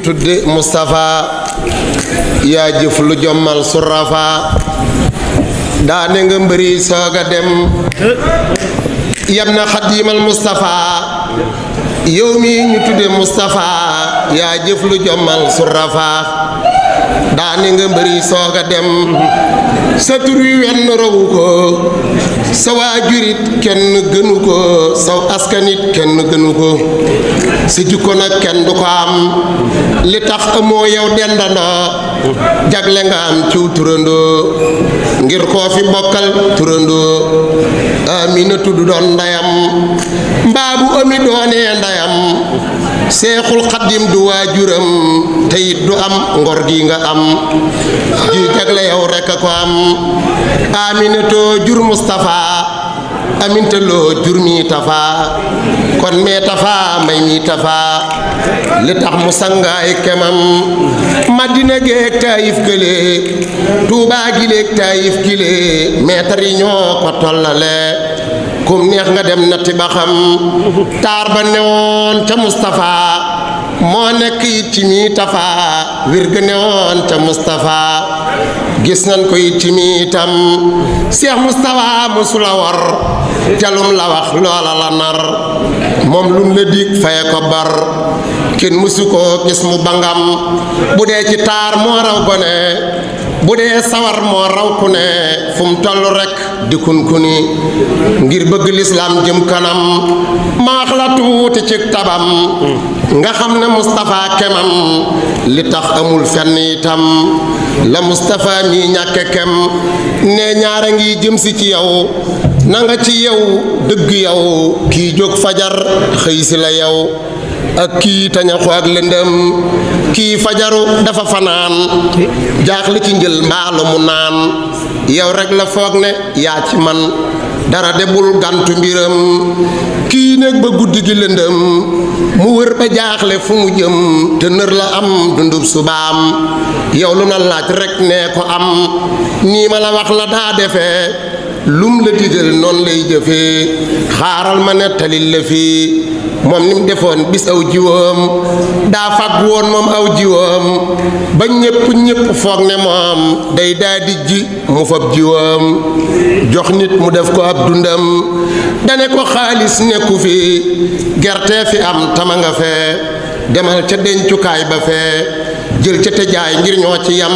tudde Moustapha yaa jëf lu jommal surafa daane nga mbëri sooga dem yam na xadiimal Moustapha yow mi ñu tudde Moustapha yaa jëf lu jommal surafa daane nga mbëri sooga dem sa tur wi wenn rawu ko sa waajurit kenn gënu ko saw askanit kenn gënu ko sa jikko nag kenn du ko am li tax amoo yow dendandoo jagle nga am ciw turandoo ngir koo fi bokkal turandoo Amina tudd doon ndeyam mbaabu ami doonee ndeyam Seexul Xaddim du waajuram te it du am ngor gi nga am ji jagle yow rekk a ko am Aminatoo jur Moustapha Aminta loo jur mi Tafa kon mee Tafa may mi Tafa li tax mu sangaay kemam Madina géeg Taayif gële Tuubaa gileeg Taayif gile meetar yi ñoo ko tollale kum neex nga dem natti ba xam taar ba newoon ca Moustapha moo nekk it ci mi Tafa wir ga newoon ca Moustapha gis nañ ko it ci mi itam Cheikh Moustapha mosula war jalum la wax loola la nar moom lum la dig faye ko bar kenn mosu ko gis mu bangam bu dee ci taar moo raw gone bu dee sawar moo raw ku ne fu mu toll rekk di kunkuni ngir bëgg lislaam jëm kanam ma wax la tuuti ci tabam nga xam ne Moustapha kemam li tax amul fenn itam la Moustapha mi ñàkke kem ne ñaara ngi jëm si ci yow na nga ci yow dëgg yow kii jóg fajar xëy si la yow ak kii tañaxu ak lëndëm kii fajaru dafa fanaan jaaxle ci njël mbaalu mu naan yow rek la foog ne yaa ci man dara debul gantu mbiram kii nekk ba guddi gi lëndëm mu wër ba jaaxle fu mu jëm te nër la am dundub subaam yow lu na laaj rek nee ko am nii ma la wax la daa defee lum la digal noonu lay jëfee xaaral ma nettalil la fii moom ni mu defoon bis aw jiwoom daa fàgg woon moom aw jiwoom ba ñépp foog ne moom day daa di ji mu fab jiwoom jox nit mu def ko ab dundam dane ko xaalis nekku fi gerte fi am tama nga fee demal ca dencukaay ba fee jël ca te jaay ngir ñoo ci yam